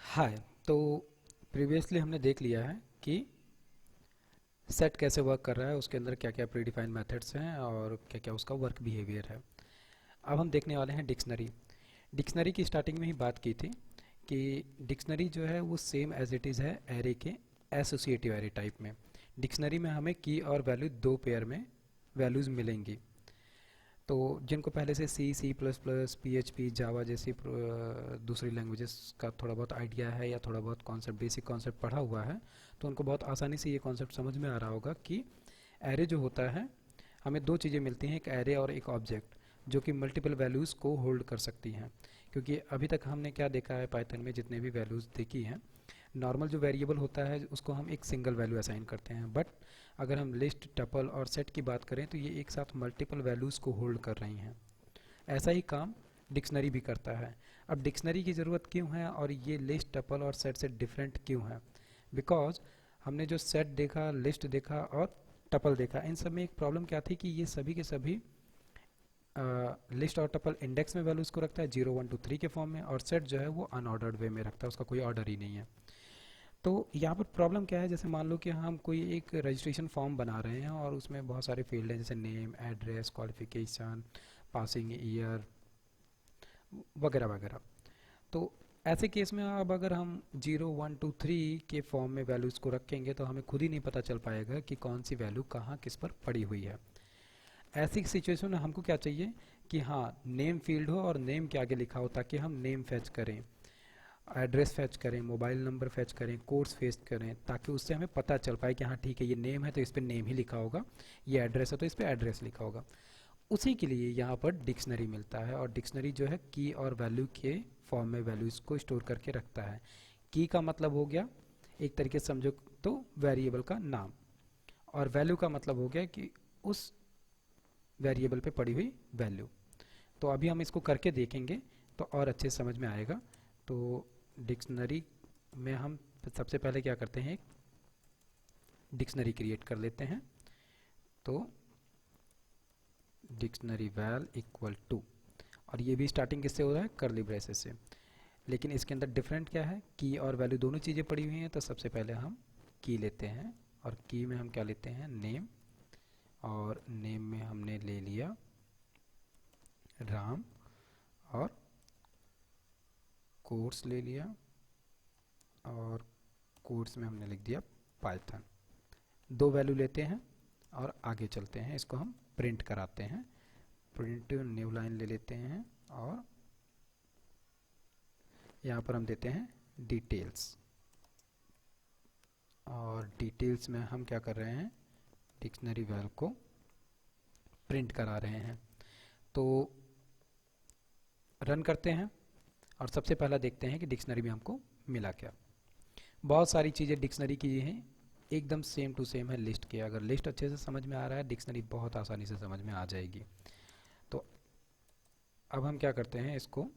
हाय। तो प्रीवियसली हमने देख लिया है कि सेट कैसे वर्क कर रहा है, उसके अंदर क्या क्या प्रीडिफाइंड मेथड्स हैं और क्या क्या उसका वर्क बिहेवियर है। अब हम देखने वाले हैं डिक्शनरी। डिक्शनरी की स्टार्टिंग में ही बात की थी कि डिक्शनरी जो है वो सेम एज इट इज़ है एरे के एसोसिएटिव एरे टाइप में। डिक्शनरी में हमें की और वैल्यू दो पेयर में वैल्यूज़ मिलेंगी। तो जिनको पहले से C C plus plus P H P Java जैसी दूसरी लैंग्वेजेस का थोड़ा बहुत आइडिया है या थोड़ा बहुत कॉन्सेप्ट बेसिक कॉन्सेप्ट पढ़ा हुआ है, तो उनको बहुत आसानी से ये कॉन्सेप्ट समझ में आ रहा होगा कि एरे जो होता है, हमें दो चीज़ें मिलती हैं, एक एरे और एक ऑब्जेक्ट, जो कि मल्टीपल वैल्यूज़ को होल्ड कर सकती हैं। क्योंकि अभी तक हमने क्या देखा है, पाइथन में जितने भी वैल्यूज़ देखी हैं, नॉर्मल जो वेरिएबल होता है उसको हम एक सिंगल वैल्यू असाइन करते हैं। बट अगर हम लिस्ट, टपल और सेट की बात करें तो ये एक साथ मल्टीपल वैल्यूज़ को होल्ड कर रही हैं। ऐसा ही काम डिक्शनरी भी करता है। अब डिक्शनरी की ज़रूरत क्यों है और ये लिस्ट, टपल और सेट से डिफरेंट क्यों है? बिकॉज हमने जो सेट देखा, लिस्ट देखा और टपल देखा, इन सब में एक प्रॉब्लम क्या थी कि ये सभी के सभी लिस्ट और टपल इंडेक्स में वैल्यूज़ को रखता है 0 1 2 3 के फॉर्म में, और सेट जो है वो अनऑर्डर्ड वे में रखता है, उसका कोई ऑर्डर ही नहीं है। तो यहाँ पर प्रॉब्लम क्या है, जैसे मान लो कि हम कोई एक रजिस्ट्रेशन फॉर्म बना रहे हैं और उसमें बहुत सारे फील्ड हैं, जैसे name, address, qualification, passing year वगैरह वगैरह। तो ऐसे केस में अब अगर हम 0 1 2 3 के फॉर्म में वैल्यूज़ को रखेंगे तो हमें खुद ही नहीं पता चल पाएगा कि कौन सी वैल्यू कहाँ किस पर पड़ी हुई है। ऐसी सिचुएशन में हमको क्या चाहिए कि हाँ, नेम फील्ड हो और नेम के आगे लिखा हो, ताकि हम नेम फैच करें, एड्रेस फैच करें, मोबाइल नंबर फैच करें, कोड्स फैच करें, ताकि उससे हमें पता चल पाए कि हाँ ठीक है, ये नेम है तो इस पर नेम ही लिखा होगा, ये एड्रेस है तो इस पर एड्रेस लिखा होगा। उसी के लिए यहाँ पर डिक्शनरी मिलता है, और डिक्शनरी जो है की और वैल्यू के फॉर्म में वैल्यूज़ को स्टोर करके रखता है। की का मतलब हो गया, एक तरीके से समझो तो वेरिएबल का नाम, और वैल्यू का मतलब हो गया कि उस वेरिएबल पे पड़ी हुई वैल्यू। तो अभी हम इसको करके देखेंगे तो और अच्छे से समझ में आएगा। तो डिक्शनरी में हम सबसे पहले क्या करते हैं, डिक्शनरी क्रिएट कर लेते हैं। तो डिक्शनरी वैल इक्वल टू, और ये भी स्टार्टिंग किससे हो रहा है, करली ब्रेसेस से। लेकिन इसके अंदर डिफरेंट क्या है, की और वैल्यू दोनों चीज़ें पड़ी हुई हैं। तो सबसे पहले हम की लेते हैं, और की में हम क्या लेते हैं, नेम, और नेम में हमने ले लिया राम, और कोर्स ले लिया, और कोर्स में हमने लिख दिया पाइथन। दो वैल्यू लेते हैं और आगे चलते हैं, इसको हम प्रिंट कराते हैं। प्रिंट न्यू लाइन ले लेते हैं, और यहाँ पर हम देते हैं डिटेल्स, और डिटेल्स में हम क्या कर रहे हैं, डिक्शनरी वैल्यू को प्रिंट करा रहे हैं। तो रन करते हैं और सबसे पहला देखते हैं कि डिक्शनरी में हमको मिला क्या। बहुत सारी चीज़ें डिक्शनरी की हैं, एकदम सेम टू सेम है लिस्ट के। अगर लिस्ट अच्छे से समझ में आ रहा है, डिक्शनरी बहुत आसानी से समझ में आ जाएगी। तो अब हम क्या करते हैं, इसको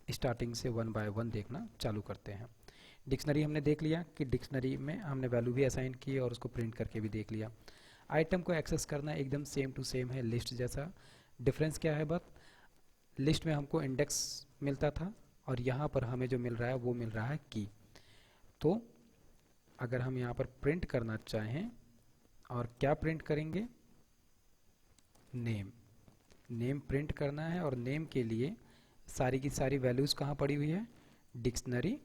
स्टार्टिंग से वन बाय वन देखना चालू करते हैं। डिक्शनरी हमने देख लिया कि डिक्शनरी में हमने वैल्यू भी असाइन की और उसको प्रिंट करके भी देख लिया। आइटम को एक्सेस करना एकदम सेम टू सेम है लिस्ट जैसा। डिफरेंस क्या है, बस लिस्ट में हमको इंडेक्स मिलता था और यहाँ पर हमें जो मिल रहा है वो मिल रहा है की। तो अगर हम यहाँ पर प्रिंट करना चाहें, और क्या प्रिंट करेंगे, नेम। नेम प्रिंट करना है, और नेम के लिए सारी की सारी वैल्यूज़ कहाँ पड़ी हुई है, डिक्शनरी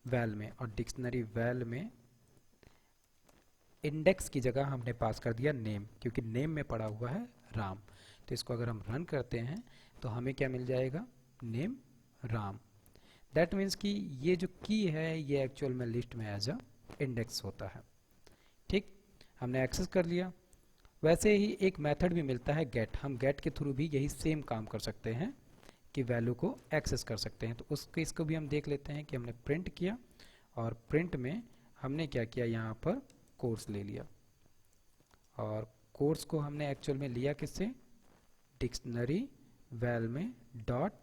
वैल में। और डिक्शनरी वैल में इंडेक्स की जगह हमने पास कर दिया नेम, क्योंकि नेम में पड़ा हुआ है राम। तो इसको अगर हम रन करते हैं तो हमें क्या मिल जाएगा, नेम राम। दैट मीन्स कि ये जो की है ये एक्चुअल में लिस्ट में एज अ इंडेक्स होता है। ठीक, हमने एक्सेस कर लिया। वैसे ही एक मेथड भी मिलता है गेट, हम गेट के थ्रू भी यही सेम काम कर सकते हैं कि वैल्यू को एक्सेस कर सकते हैं। तो उसके इसको भी हम देख लेते हैं कि हमने प्रिंट किया, और प्रिंट में हमने क्या किया, यहाँ पर कोर्स ले लिया, और कोर्स को हमने एक्चुअल में लिया किससे, डिक्शनरी वैल में डॉट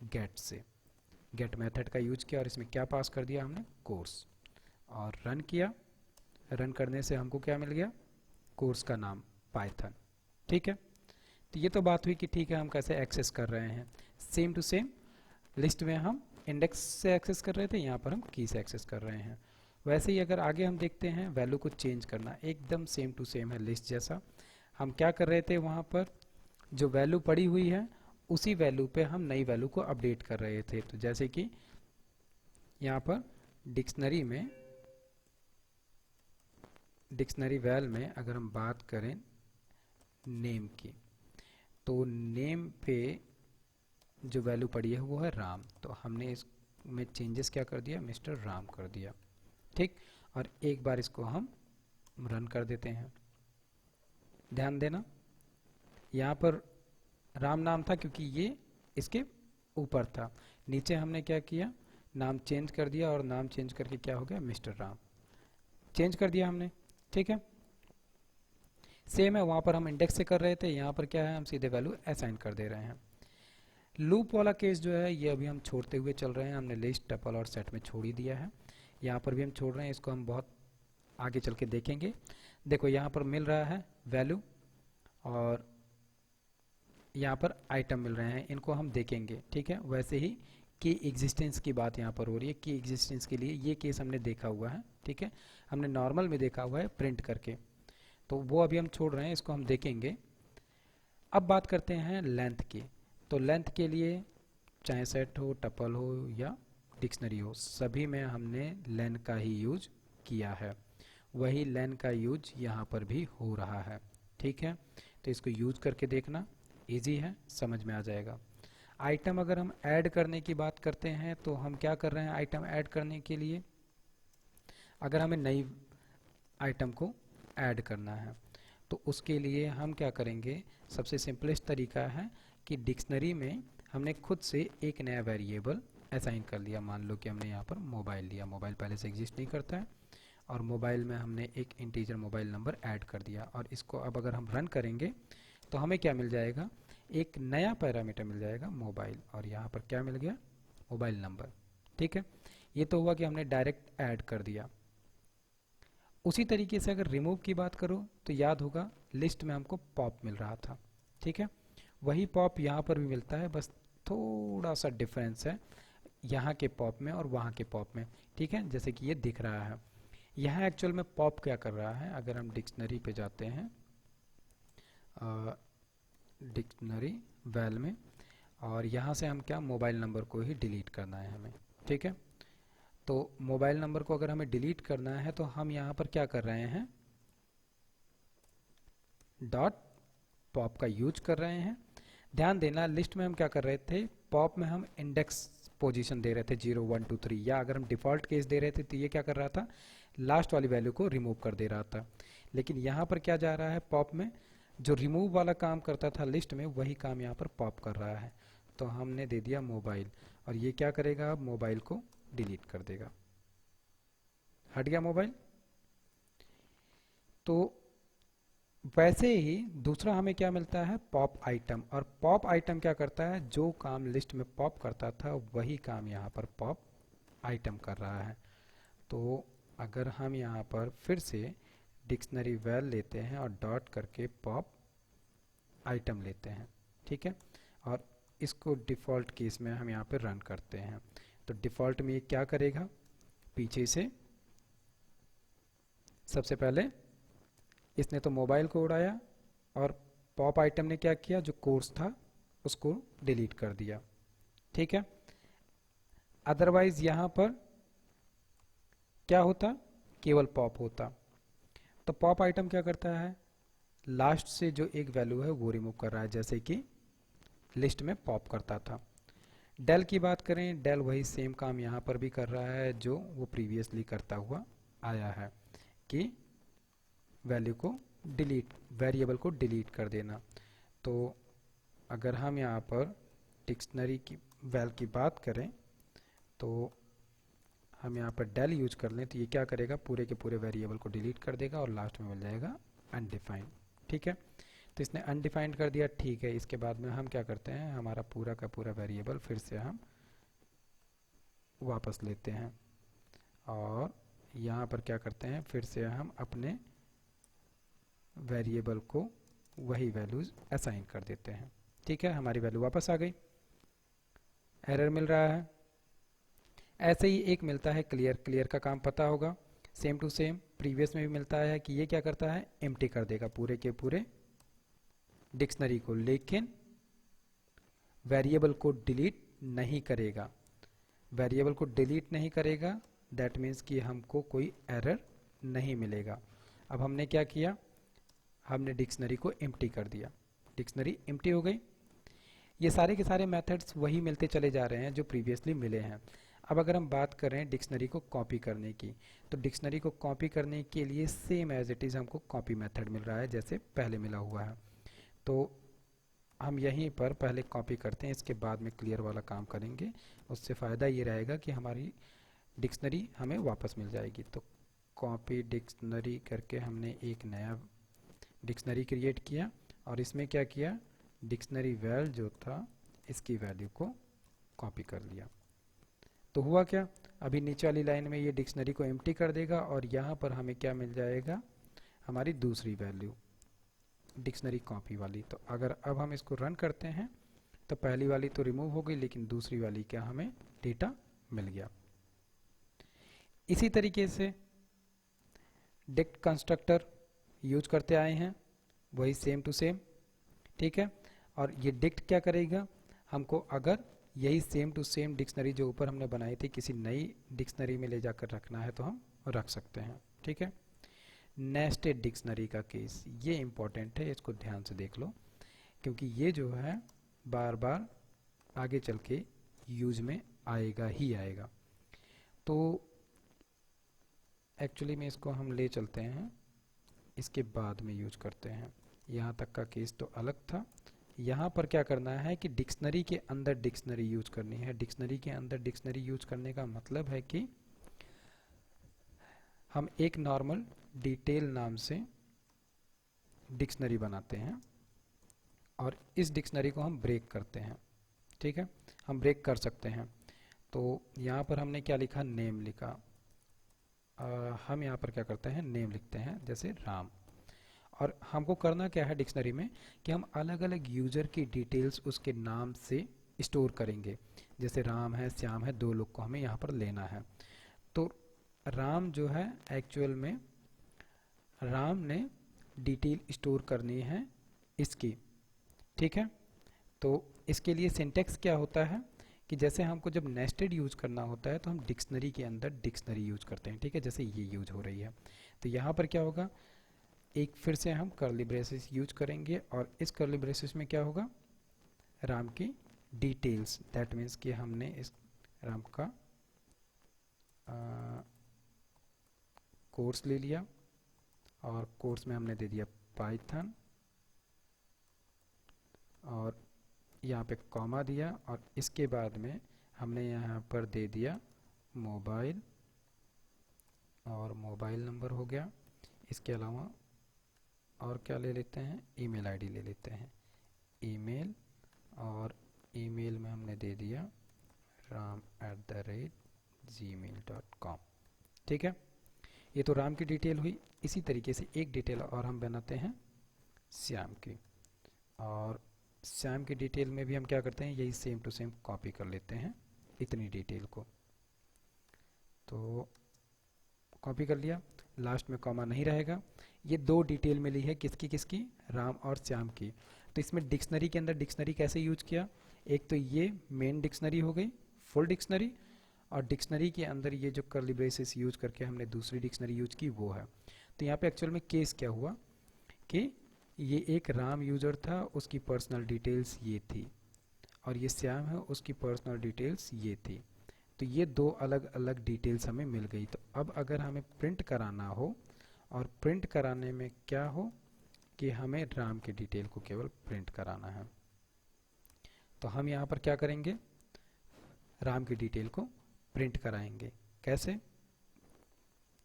गेट से। गेट मेथड का यूज किया और इसमें क्या पास कर दिया हमने, कोर्स, और रन किया। रन करने से हमको क्या मिल गया, कोर्स का नाम पाइथन। ठीक है, तो ये तो बात हुई कि ठीक है हम कैसे एक्सेस कर रहे हैं। सेम टू सेम लिस्ट में हम इंडेक्स से एक्सेस कर रहे थे, यहाँ पर हम की से एक्सेस कर रहे हैं। वैसे ही अगर आगे हम देखते हैं वैल्यू को चेंज करना, एकदम सेम टू सेम है लिस्ट जैसा। हम क्या कर रहे थे, वहाँ पर जो वैल्यू पड़ी हुई है उसी वैल्यू पे हम नई वैल्यू को अपडेट कर रहे थे। तो जैसे कि यहाँ पर डिक्शनरी में, डिक्शनरी वैल में अगर हम बात करें नेम की, तो नेम पे जो वैल्यू पड़ी है वो है राम, तो हमने इसमें चेंजेस क्या कर दिया, मिस्टर राम कर दिया। ठीक, और एक बार इसको हम रन कर देते हैं। ध्यान देना यहाँ पर राम नाम था क्योंकि ये इसके ऊपर था, नीचे हमने क्या किया, नाम चेंज कर दिया, और नाम चेंज करके क्या हो गया, मिस्टर राम चेंज कर दिया हमने। ठीक है, सेम है, वहाँ पर हम इंडेक्स से कर रहे थे, यहाँ पर क्या है, हम सीधे वैल्यू असाइन कर दे रहे हैं। लूप वाला केस जो है ये अभी हम छोड़ते हुए चल रहे हैं, हमने लिस्ट, टपल और सेट में छोड़ ही दिया है, यहाँ पर भी हम छोड़ रहे हैं, इसको हम बहुत आगे चल के देखेंगे। देखो यहाँ पर मिल रहा है वैल्यू और यहाँ पर आइटम मिल रहे हैं, इनको हम देखेंगे। ठीक है, वैसे ही की एग्जिस्टेंस की बात यहाँ पर हो रही है, की एग्जिस्टेंस के लिए ये केस हमने देखा हुआ है। ठीक है, हमने नॉर्मल में देखा हुआ है प्रिंट करके, तो वो अभी हम छोड़ रहे हैं, इसको हम देखेंगे। अब बात करते हैं लेंथ की। तो लेंथ के लिए चाहे सेट हो, टपल हो या डिक्शनरी हो, सभी में हमने लेन का ही यूज किया है, वही लेन का यूज यहाँ पर भी हो रहा है। ठीक है, तो इसको यूज करके देखना इजी है, समझ में आ जाएगा। आइटम अगर हम ऐड करने की बात करते हैं तो हम क्या कर रहे हैं, आइटम ऐड करने के लिए अगर हमें नई आइटम को ऐड करना है तो उसके लिए हम क्या करेंगे, सबसे सिंपलेस्ट तरीका है कि डिक्शनरी में हमने खुद से एक नया वेरिएबल असाइन कर लिया। मान लो कि हमने यहाँ पर मोबाइल लिया, मोबाइल पहले से एग्जिस्ट नहीं करता है, और मोबाइल में हमने एक इंटीजर मोबाइल नंबर ऐड कर दिया, और इसको अब अगर हम रन करेंगे तो हमें क्या मिल जाएगा, एक नया पैरामीटर मिल जाएगा मोबाइल, और यहाँ पर क्या मिल गया, मोबाइल नंबर। ठीक है, ये तो हुआ कि हमने डायरेक्ट ऐड कर दिया। उसी तरीके से अगर रिमूव की बात करो तो याद होगा लिस्ट में हमको पॉप मिल रहा था। ठीक है, वही पॉप यहाँ पर भी मिलता है, बस थोड़ा सा डिफरेंस है यहाँ के पॉप में और वहाँ के पॉप में। ठीक है, जैसे कि ये दिख रहा है, यहाँ एक्चुअल में पॉप क्या कर रहा है, अगर हम डिक्शनरी पे जाते हैं, डिक्शनरी वैल में, और यहाँ से हम क्या, मोबाइल नंबर को ही डिलीट करना है हमें। ठीक है, तो मोबाइल नंबर को अगर हमें डिलीट करना है तो हम यहाँ पर क्या कर रहे हैं, डॉट पॉप का यूज कर रहे हैं। ध्यान देना लिस्ट में हम क्या कर रहे थे, पॉप में हम इंडेक्स पोजीशन दे रहे थे 0 1 2 3, या अगर हम डिफ़ॉल्ट केस दे रहे थे तो ये क्या कर रहा था, लास्ट वाली वैल्यू को रिमूव कर दे रहा था। लेकिन यहाँ पर क्या जा रहा है, पॉप में जो रिमूव वाला काम करता था लिस्ट में, वही काम यहाँ पर पॉप कर रहा है। तो हमने दे दिया मोबाइल, और ये क्या करेगा, अब मोबाइल को डिलीट कर देगा, हट गया मोबाइल। तो वैसे ही दूसरा हमें क्या मिलता है, पॉप आइटम, और पॉप आइटम क्या करता है, जो काम लिस्ट में पॉप करता था वही काम यहाँ पर पॉप आइटम कर रहा है। तो अगर हम यहाँ पर फिर से डिक्शनरी वैल लेते हैं और डॉट करके पॉप आइटम लेते हैं, ठीक है, और इसको डिफ़ॉल्ट केस में हम यहाँ पर रन करते हैं, तो डिफ़ॉल्ट में ये क्या करेगा, पीछे से सबसे पहले इसने तो मोबाइल को उड़ाया, और पॉप आइटम ने क्या किया, जो कोर्स था उसको डिलीट कर दिया। ठीक है, अदरवाइज यहाँ पर क्या होता, केवल पॉप होता। तो पॉप आइटम क्या करता है, लास्ट से जो एक वैल्यू है वो रिमूव कर रहा है, जैसे कि लिस्ट में पॉप करता था। डेल की बात करें, डेल वही सेम काम यहाँ पर भी कर रहा है जो वो प्रीवियसली करता हुआ आया है, कि वैल्यू को डिलीट, वेरिएबल को डिलीट कर देना। तो अगर हम यहाँ पर डिक्शनरी की वैल की बात करें तो हम यहाँ पर डेल यूज कर लें, तो ये क्या करेगा, पूरे के पूरे वेरिएबल को डिलीट कर देगा और लास्ट में मिल जाएगा अनडिफाइंड। ठीक है, तो इसने अनडिफाइंड कर दिया। ठीक है, इसके बाद में हम क्या करते हैं, हमारा पूरा का पूरा वेरिएबल फिर से हम वापस लेते हैं, और यहाँ पर क्या करते हैं, फिर से हम अपने वेरिएबल को वही वैल्यूज असाइन कर देते हैं। ठीक है, हमारी वैल्यू वापस आ गई, एरर मिल रहा है, ऐसे ही एक मिलता है क्लियर, क्लियर का काम पता होगा, सेम टू सेम प्रीवियस में भी मिलता है कि ये क्या करता है, एम्प्टी कर देगा पूरे के पूरे डिक्शनरी को, लेकिन वेरिएबल को डिलीट नहीं करेगा। वेरिएबल को डिलीट नहीं करेगा, दैट मीन्स कि हमको कोई एरर नहीं मिलेगा। अब हमने क्या किया, हमने डिक्शनरी को एम्प्टी कर दिया, डिक्शनरी एम्प्टी हो गई। ये सारे के सारे मेथड्स वही मिलते चले जा रहे हैं जो प्रीवियसली मिले हैं। अब अगर हम बात करें डिक्शनरी को कॉपी करने की, तो डिक्शनरी को कॉपी करने के लिए सेम एज इट इज़ हमको कॉपी मेथड मिल रहा है जैसे पहले मिला हुआ है। तो हम यहीं पर पहले कॉपी करते हैं, इसके बाद में क्लियर वाला काम करेंगे। उससे फ़ायदा ये रहेगा कि हमारी डिक्शनरी हमें वापस मिल जाएगी। तो कॉपी डिक्शनरी करके हमने एक नया डिक्शनरी क्रिएट किया और इसमें क्या किया, डिक्शनरी वैल जो था इसकी वैल्यू को कॉपी कर लिया। तो हुआ क्या, अभी नीचे वाली लाइन में ये डिक्शनरी को एम्प्टी कर देगा और यहाँ पर हमें क्या मिल जाएगा, हमारी दूसरी वैल्यू डिक्शनरी कॉपी वाली। तो अगर अब हम इसको रन करते हैं तो पहली वाली तो रिमूव हो गई, लेकिन दूसरी वाली क्या हमें डेटा मिल गया। इसी तरीके से डिक्ट कंस्ट्रक्टर यूज करते आए हैं, वही सेम टू सेम, ठीक है। और ये डिक्ट क्या करेगा, हमको अगर यही सेम टू सेम डिक्शनरी जो ऊपर हमने बनाई थी किसी नई डिक्शनरी में ले जाकर रखना है तो हम रख सकते हैं, ठीक है। नेस्टेड डिक्शनरी का केस ये इम्पॉर्टेंट है, इसको ध्यान से देख लो, क्योंकि ये जो है बार बार आगे चल के यूज में आएगा ही आएगा। तो एक्चुअली में इसको हम ले चलते हैं, इसके बाद में यूज करते हैं। यहाँ तक का केस तो अलग था। यहाँ पर क्या करना है कि डिक्शनरी के अंदर डिक्शनरी यूज करनी है। डिक्शनरी के अंदर डिक्शनरी यूज करने का मतलब है कि हम एक नॉर्मल डिटेल नाम से डिक्शनरी बनाते हैं और इस डिक्शनरी को हम ब्रेक करते हैं, ठीक है, हम ब्रेक कर सकते हैं। तो यहाँ पर हमने क्या लिखा, नेम लिखा। हम यहाँ पर क्या करते हैं, नेम लिखते हैं, जैसे राम। और हमको करना क्या है डिक्शनरी में कि हम अलग अलग यूज़र की डिटेल्स उसके नाम से स्टोर करेंगे। जैसे राम है, श्याम है, दो लोग को हमें यहाँ पर लेना है। तो राम जो है एक्चुअल में राम ने डिटेल स्टोर करनी है इसकी, ठीक है। तो इसके लिए सिंटेक्स क्या होता है कि जैसे हमको जब नेस्टेड यूज करना होता है तो हम डिक्शनरी के अंदर डिक्शनरी यूज करते हैं, ठीक है, जैसे ये यूज हो रही है। तो यहाँ पर क्या होगा, एक फिर से हम कर्ली ब्रेसेस यूज करेंगे और इस कर्ली ब्रेसेस में क्या होगा, राम की डिटेल्स, दैट मीन्स कि हमने इस राम का कोर्स ले लिया और कोर्स में हमने दे दिया पाइथन और यहाँ पे कॉमा दिया और इसके बाद में हमने यहाँ पर दे दिया मोबाइल और मोबाइल नंबर हो गया। इसके अलावा और क्या ले लेते हैं, ईमेल आईडी ले लेते हैं, ईमेल, और ईमेल में हमने दे दिया ram@gmail.com, ठीक है। ये तो राम की डिटेल हुई। इसी तरीके से एक डिटेल और हम बनाते हैं श्याम की, और श्याम की डिटेल में भी हम क्या करते हैं, यही सेम टू सेम कॉपी कर लेते हैं इतनी डिटेल को। तो कॉपी कर लिया, लास्ट में कॉमा नहीं रहेगा। ये दो डिटेल मिली है किसकी किसकी, राम और श्याम की। तो इसमें डिक्शनरी के अंदर डिक्शनरी कैसे यूज किया, एक तो ये मेन डिक्शनरी हो गई, फुल डिक्शनरी, और डिक्शनरी के अंदर ये जो कर्ली ब्रेसेस यूज करके हमने दूसरी डिक्शनरी यूज की वो है। तो यहाँ पे एक्चुअल में केस क्या हुआ कि ये एक राम यूजर था, उसकी पर्सनल डिटेल्स ये थी, और ये श्याम है, उसकी पर्सनल डिटेल्स ये थी। तो ये दो अलग अलग डिटेल्स हमें मिल गई। तो अब अगर हमें प्रिंट कराना हो, और प्रिंट कराने में क्या हो कि हमें राम की डिटेल को केवल प्रिंट कराना है, तो हम यहाँ पर क्या करेंगे, राम की डिटेल को प्रिंट कराएंगे। कैसे,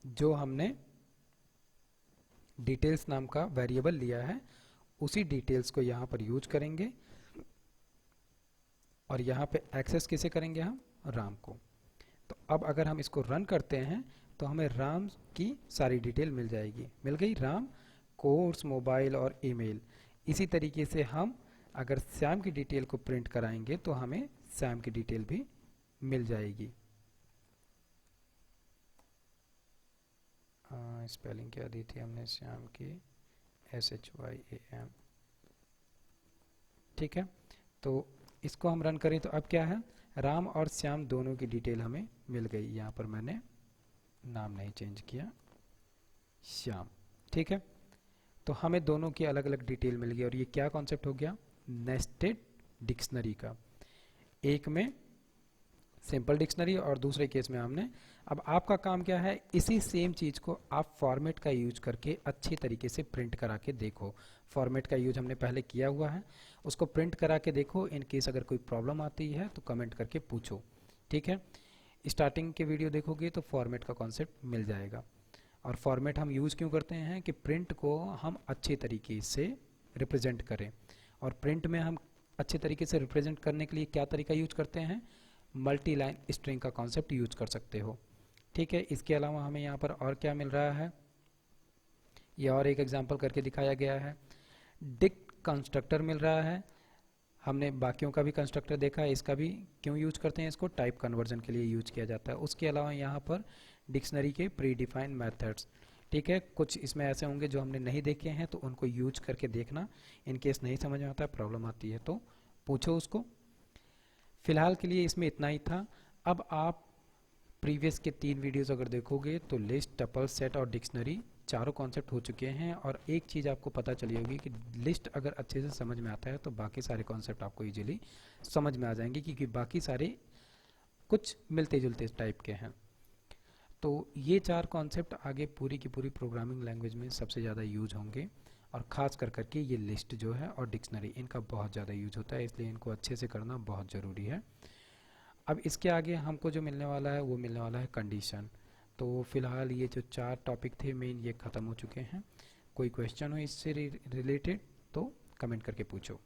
जो हमने डिटेल्स नाम का वेरिएबल लिया है उसी डिटेल्स को यहाँ पर यूज करेंगे, और यहाँ पे एक्सेस किसे करेंगे, हम राम को। तो अब अगर हम इसको रन करते हैं तो हमें राम की सारी डिटेल मिल जाएगी, मिल गई, राम, कोर्स, मोबाइल और ईमेल। इसी तरीके से हम अगर श्याम की डिटेल को प्रिंट कराएंगे तो हमें श्याम की डिटेल भी मिल जाएगी। स्पेलिंग क्या दी थी हमने श्याम की, SHYAM। ठीक है, तो इसको हम रन करें तो अब क्या है, राम और श्याम दोनों की डिटेल हमें मिल गई। यहाँ पर मैंने नाम नहीं चेंज किया, श्याम। ठीक है, तो हमें दोनों की अलग अलग डिटेल मिल गई। और ये क्या कॉन्सेप्ट हो गया, नेस्टेड डिक्शनरी का। एक में सिंपल डिक्शनरी और दूसरे केस में हमने, अब आपका काम क्या है, इसी सेम चीज़ को आप फॉर्मेट का यूज करके अच्छी तरीके से प्रिंट करा के देखो। फॉर्मेट का यूज हमने पहले किया हुआ है, उसको प्रिंट करा के देखो। इन केस अगर कोई प्रॉब्लम आती है तो कमेंट करके पूछो। ठीक है, स्टार्टिंग के वीडियो देखोगे तो फॉर्मेट का कॉन्सेप्ट मिल जाएगा। और फॉर्मेट हम यूज़ क्यों करते हैं कि प्रिंट को हम अच्छे तरीके से रिप्रेजेंट करें। और प्रिंट में हम अच्छे तरीके से रिप्रेजेंट करने के लिए क्या तरीका यूज करते हैं, मल्टी लाइन स्ट्रिंग का कॉन्सेप्ट यूज कर सकते हो। ठीक है, इसके अलावा हमें यहाँ पर और क्या मिल रहा है, ये और एक एग्जांपल करके दिखाया गया है। डिक्ट कंस्ट्रक्टर मिल रहा है, हमने बाकियों का भी कंस्ट्रक्टर देखा है, इसका भी क्यों यूज करते हैं, इसको टाइप कन्वर्जन के लिए यूज किया जाता है। उसके अलावा यहाँ पर डिक्शनरी के प्री डिफाइंड मैथड्स। ठीक है, कुछ इसमें ऐसे होंगे जो हमने नहीं देखे हैं, तो उनको यूज करके देखना। इन केस नहीं समझ में आता, प्रॉब्लम आती है तो पूछो उसको। फिलहाल के लिए इसमें इतना ही था। अब आप प्रीवियस के 3 वीडियोस अगर देखोगे तो लिस्ट, टपल, सेट और डिक्शनरी चारों कॉन्सेप्ट हो चुके हैं। और एक चीज़ आपको पता चली होगी कि लिस्ट अगर अच्छे से समझ में आता है तो बाकी सारे कॉन्सेप्ट आपको इजीली समझ में आ जाएंगे, क्योंकि बाकी सारे कुछ मिलते जुलते टाइप के हैं। तो ये 4 कॉन्सेप्ट आगे पूरी की पूरी प्रोग्रामिंग लैंग्वेज में सबसे ज़्यादा यूज होंगे। और ख़ास कर करके ये लिस्ट जो है और डिक्शनरी, इनका बहुत ज़्यादा यूज होता है, इसलिए इनको अच्छे से करना बहुत ज़रूरी है। अब इसके आगे हमको जो मिलने वाला है वो मिलने वाला है कंडीशन। तो फिलहाल ये जो 4 टॉपिक थे मेन, ये ख़त्म हो चुके हैं। कोई क्वेश्चन हो इससे रिलेटेड तो कमेंट करके पूछो।